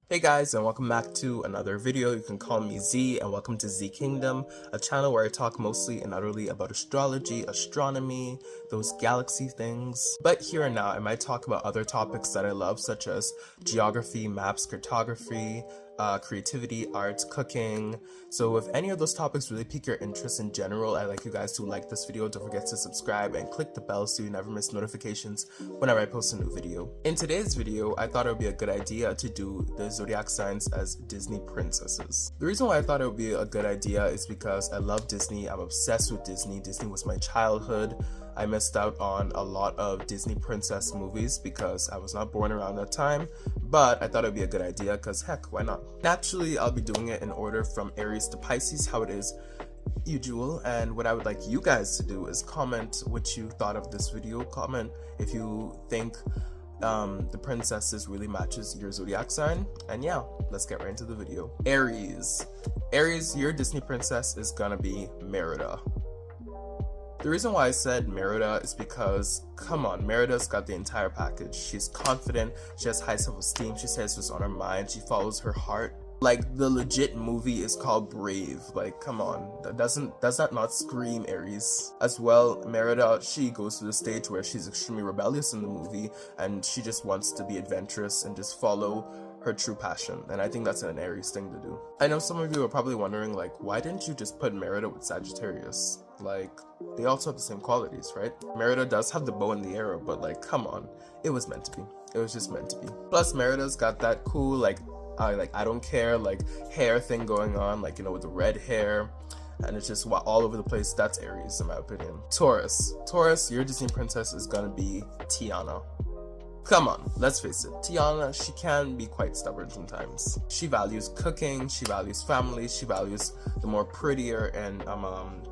Hey guys, and welcome back to another video. You can call me Z, and welcome to Z Kingdom, a channel where I talk mostly and utterly about astrology, astronomy, those galaxy things. But here and now, I might talk about other topics that I love, such as geography, maps, cartography, creativity, art, cooking. So if any of those topics really pique your interest in general, I'd like you guys to like this video. Don't forget to subscribe and click the bell so you never miss notifications whenever I post a new video. In today's video, I thought it would be a good idea to do the Zodiac Signs as Disney princesses. The reason why I thought it would be a good idea is because I love Disney. I'm obsessed with Disney. Disney was my childhood. I missed out on a lot of Disney princess movies because I was not born around that time, but I thought it would be a good idea because heck, why not? Naturally, I'll be doing it in order from Aries to Pisces, how it is usual, and what I would like you guys to do is comment what you thought of this video. Comment if you think the princesses really matches your zodiac sign, and yeah, let's get right into the video. Aries, your Disney princess is gonna be Merida. The reason why I said Merida is because, come on, Merida's got the entire package. She's confident, she has high self-esteem, she says what's on her mind, she follows her heart. Like, the legit movie is called Brave. Like, come on, does that not scream Aries? As well, Merida, she goes to the stage where she's extremely rebellious in the movie, and she just wants to be adventurous and just follow her true passion, and I think that's an Aries thing to do. I know some of you are probably wondering, like, why didn't you just put Merida with Sagittarius? Like, they also have the same qualities, right? Merida does have the bow and the arrow, but like, come on, it was meant to be. It was just meant to be. Plus, Merida's got that cool, like I don't care, like, hair thing going on, like, you know, with the red hair, and it's just all over the place. That's Aries, in my opinion. Taurus, your Disney princess is gonna be Tiana. Come on, let's face it, Tiana, she can be quite stubborn sometimes. She values cooking, she values family, she values the more prettier and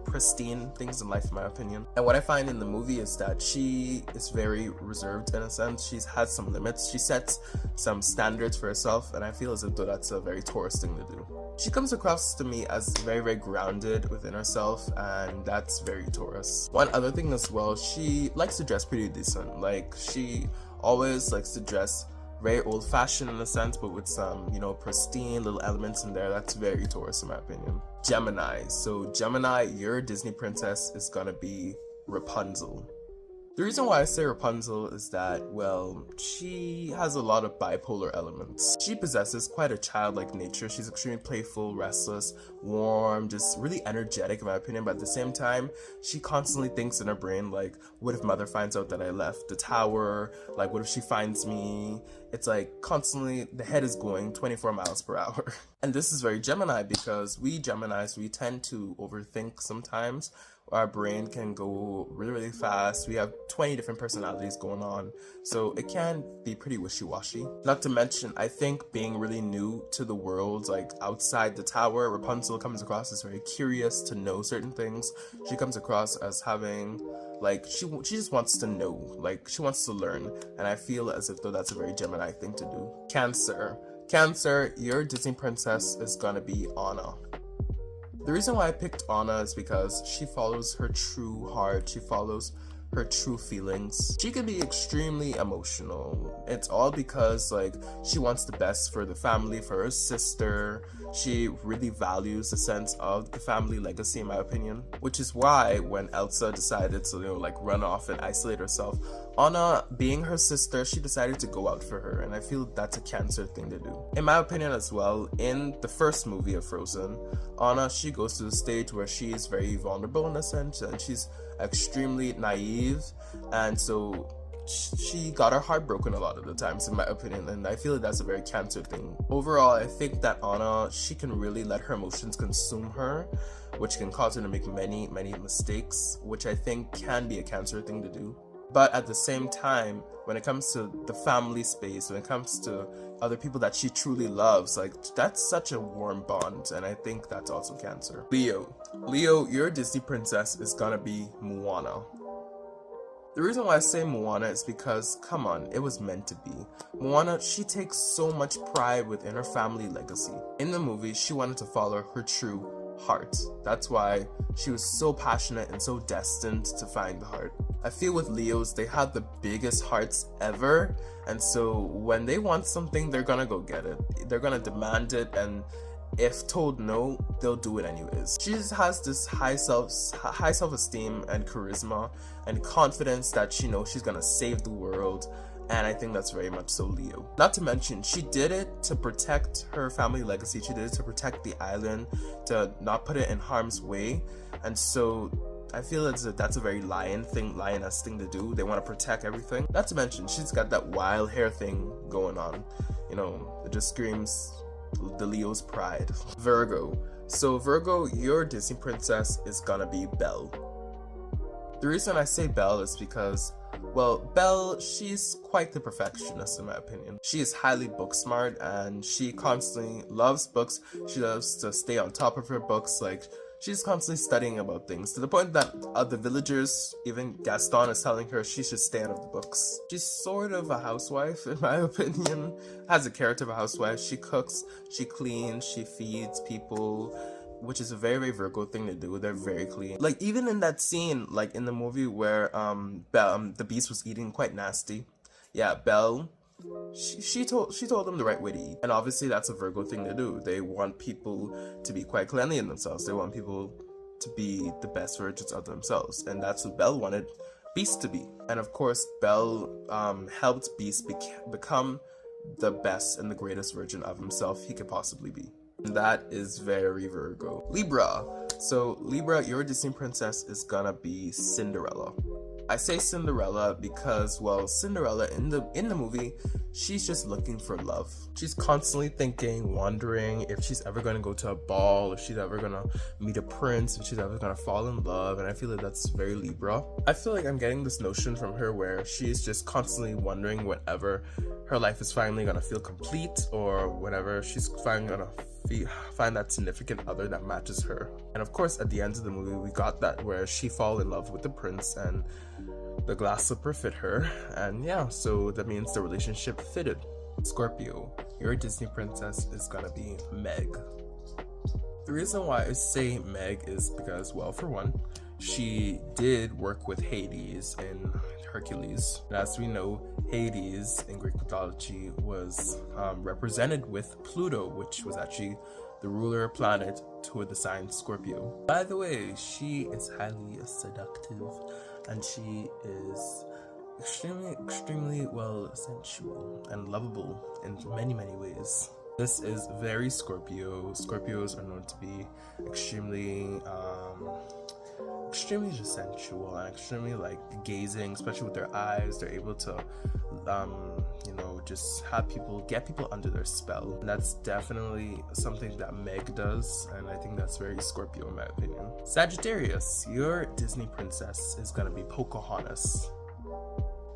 pristine things in life, in my opinion. And what I find in the movie is that she is very reserved in a sense. She has some limits, she sets some standards for herself, and I feel as if though that's a very Taurus thing to do. She comes across to me as very, very grounded within herself, and that's very Taurus. One other thing as well, she likes to dress pretty decent. Like, she always likes to dress very old-fashioned in a sense, but with some, you know, pristine little elements in there. That's very Taurus, in my opinion. Gemini. So Gemini, your Disney princess is gonna be Rapunzel. The reason why I say Rapunzel is that, well, she has a lot of bipolar elements. She possesses quite a childlike nature. She's extremely playful, restless, warm, just really energetic in my opinion, but at the same time, she constantly thinks in her brain, like, what if mother finds out that I left the tower? Like, what if she finds me? It's like constantly, the head is going 24 miles per hour. And this is very Gemini because we Geminis, we tend to overthink sometimes. Our brain can go really, really fast. We have 20 different personalities going on, so it can be pretty wishy-washy. Not to mention, I think being really new to the world, like outside the tower, Rapunzel comes across as very curious to know certain things. She comes across as having, like, she just wants to know, like, she wants to learn, and I feel as if though that's a very Gemini thing to do. Cancer, your Disney princess is gonna be Anna. The reason why I picked Anna is because she follows her true heart, she follows her true feelings. She can be extremely emotional. It's all because, like, she wants the best for the family, for her sister. She really values the sense of the family legacy, in my opinion. Which is why when Elsa decided to, you know, like, run off and isolate herself, Anna, being her sister, she decided to go out for her, and I feel that's a Cancer thing to do. In my opinion as well, in the first movie of Frozen, Anna, she goes to the stage where she is very vulnerable in a sense, and she's extremely naive, and so she got her heart broken a lot of the times, in my opinion, and I feel like that's a very Cancer thing. Overall, I think that Anna, she can really let her emotions consume her, which can cause her to make many, many mistakes, which I think can be a Cancer thing to do. But at the same time, when it comes to the family space, when it comes to other people that she truly loves, like, that's such a warm bond, and I think that's also Cancer. Leo, your Disney princess is gonna be Moana. The reason why I say Moana is because, come on, it was meant to be. Moana, she takes so much pride within her family legacy. In the movie, she wanted to follow her true heart. That's why she was so passionate and so destined to find the heart. I feel with Leos, they have the biggest hearts ever, and so when they want something, they're gonna go get it. They're gonna demand it, and if told no, they'll do it anyways. She just has this high self-esteem and charisma and confidence that she knows she's gonna save the world, and I think that's very much so Leo. Not to mention, she did it to protect her family legacy. She did it to protect the island, to not put it in harm's way, and so I feel that's a very lioness thing to do. They want to protect everything. Not to mention, she's got that wild hair thing going on. You know, it just screams the Leo's pride. Virgo. So Virgo, your Disney princess is gonna be Belle. The reason I say Belle is because, well, Belle, she's quite the perfectionist in my opinion. She is highly book smart and she constantly loves books. She loves to stay on top of her books. Like, she's constantly studying about things to the point that the villagers, even Gaston, is telling her she should stay out of the books. She's sort of a housewife in my opinion. Has a character of a housewife. She cooks, she cleans, she feeds people, which is a very, very Virgo thing to do. They're very clean. Like, even in that scene, like in the movie where the beast was eating quite nasty. Yeah, Belle, she told them the right way to eat, and obviously that's a Virgo thing to do. They want people to be quite cleanly in themselves. They want people to be the best versions of themselves, and that's what Belle wanted Beast to be. And of course, Belle helped Beast become the best and the greatest version of himself he could possibly be. And that is very Virgo. Libra. So Libra, your Disney princess is gonna be Cinderella. I say Cinderella because, well, Cinderella in the movie, she's just looking for love. She's constantly thinking, wondering if she's ever going to go to a ball, if she's ever going to meet a prince, if she's ever going to fall in love, and I feel like that's very Libra. I feel like I'm getting this notion from her where she's just constantly wondering whenever her life is finally going to feel complete, or whenever she's finally going to find that significant other that matches her. And of course, at the end of the movie, we got that where she fall in love with the prince and the glass slipper fit her, and yeah, so that means the relationship fitted. Scorpio, your Disney princess is gonna be Meg. The reason why I say Meg is because, well, for one, she did work with Hades in Hercules. And as we know, Hades in Greek mythology was represented with Pluto, which was actually the ruler planet toward the sign Scorpio. By the way, she is highly seductive, and she is extremely well sensual and lovable in many ways. This is very Scorpio. Scorpios are known to be extremely just sensual and extremely like gazing, especially with their eyes. They're able to just get people under their spell, and that's definitely something that Meg does, and I think that's very Scorpio in my opinion. Sagittarius, your Disney princess is gonna be Pocahontas.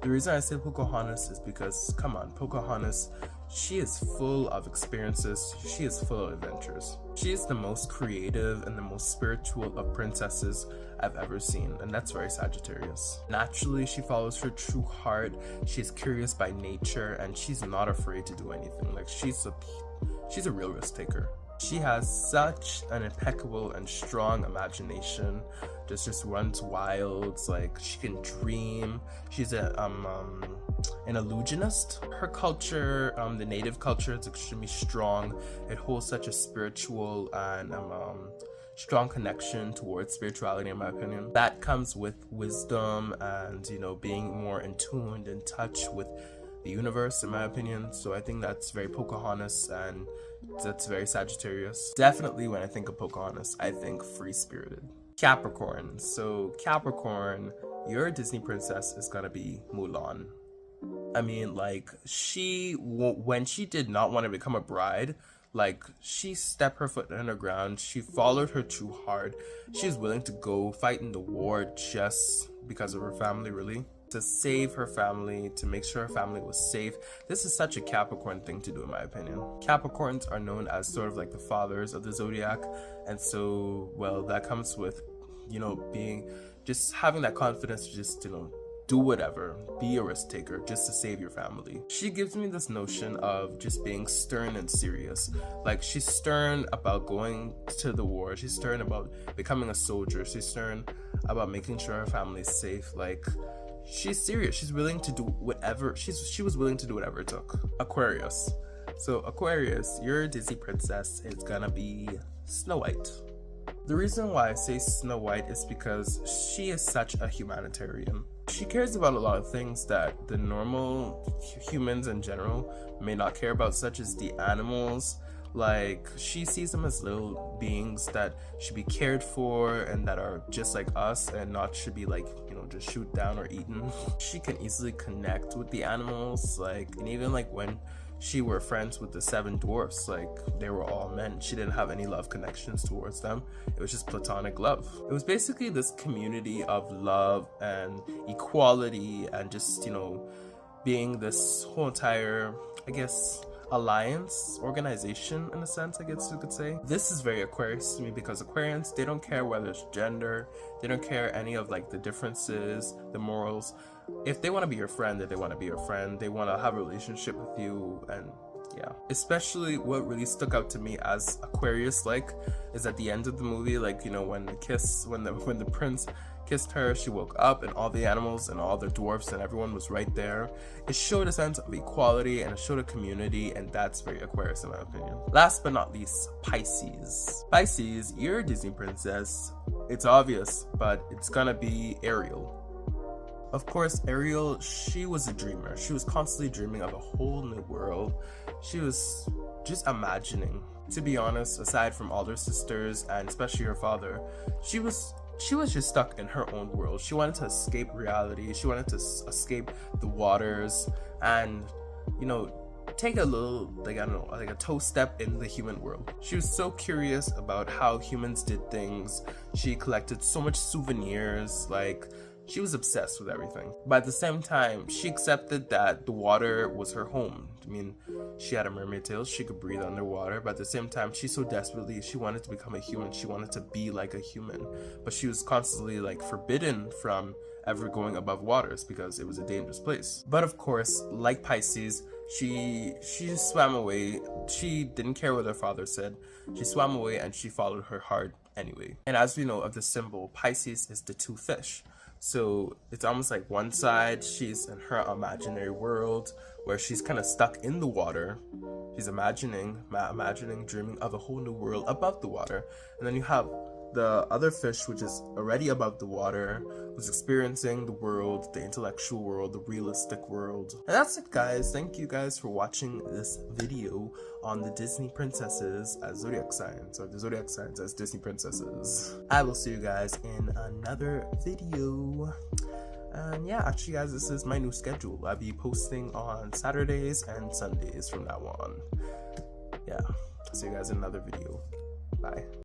The reason I say Pocahontas is because, come on, Pocahontas, she is full of experiences, she is full of adventures. She is the most creative and the most spiritual of princesses I've ever seen, and that's very Sagittarius. Naturally, she follows her true heart, she's curious by nature, and she's not afraid to do anything. Like, she's a real risk taker. She has such an impeccable and strong imagination, just runs wild. Like, she can dream. She's an illusionist. Her culture, the native culture, is extremely strong. It holds such a spiritual and strong connection towards spirituality, in my opinion. That comes with wisdom and, being more in tune and in touch with the universe, in my opinion. So I think that's very Pocahontas, and that's very Sagittarius. Definitely when I think of Pocahontas, I think free-spirited. Capricorn. So Capricorn, your Disney princess is gonna be Mulan. I mean, like, when she did not want to become a bride, like, she stepped her foot in the ground, she followed her true heart, she's willing to go fight in the war just because of her family, really. To save her family, to make sure her family was safe. This is such a Capricorn thing to do, in my opinion. Capricorns are known as sort of like the fathers of the zodiac, and so, well, that comes with, just having that confidence to just, do whatever, be a risk taker just to save your family. She gives me this notion of just being stern and serious. Like, she's stern about going to the war, she's stern about becoming a soldier, she's stern about making sure her family is safe. Like, she's serious. She's willing to do whatever. She was willing to do whatever it took. Aquarius. So Aquarius, your Disney princess is gonna be Snow White. The reason why I say Snow White is because she is such a humanitarian. She cares about a lot of things that the normal humans in general may not care about, such as the animals. Like, she sees them as little beings that should be cared for and that are just like us and not should be like, you know, just shoot down or eaten. She can easily connect with the animals, like, and even like when she were friends with the 7 dwarfs, like, they were all men. She didn't have any love connections towards them. It was just platonic love. It was basically this community of love and equality and just, you know, being this whole entire, I guess, alliance, organization in a sense, I guess you could say. This is very Aquarius to me because Aquarians, they don't care whether it's gender, they don't care any of like the differences, the morals. If they want to be your friend, then they want to be your friend. They want to have a relationship with you, and yeah. Especially what really stuck out to me as Aquarius like is at the end of the movie, like, you know, when the prince kissed her, she woke up and all the animals and all the dwarfs and everyone was right there. It showed a sense of equality and it showed a community, and that's very Aquarius in my opinion. Last but not least, Pisces. Pisces, you're a Disney princess. It's obvious, but it's gonna be Ariel. Of course, Ariel, she was a dreamer. She was constantly dreaming of a whole new world. She was just imagining. To be honest, aside from all her sisters and especially her father, she was just stuck in her own world. She wanted to escape reality. She wanted to escape the waters and, you know, take a little, like, I don't know, like a toe step in the human world. She was so curious about how humans did things. She collected so much souvenirs, like, she was obsessed with everything. But at the same time, she accepted that the water was her home. I mean, she had a mermaid tail, she could breathe underwater, but at the same time, she wanted to become a human. She wanted to be like a human. But she was constantly like forbidden from ever going above waters because it was a dangerous place. But of course, like Pisces, she just swam away. She didn't care what her father said. She swam away and she followed her heart anyway. And as we know of the symbol, Pisces is the 2 fish. So it's almost like one side, she's in her imaginary world where she's kind of stuck in the water. She's imagining, dreaming of a whole new world above the water. And then you have the other fish, which is already above the water, who's experiencing the world, the intellectual world, the realistic world. And that's it, guys. Thank you guys for watching this video on the Disney princesses as Zodiac signs, or the Zodiac signs as Disney princesses. I will see you guys in another video. And yeah, actually guys, this is my new schedule. I'll be posting on Saturdays and Sundays from now on. Yeah, see you guys in another video. Bye.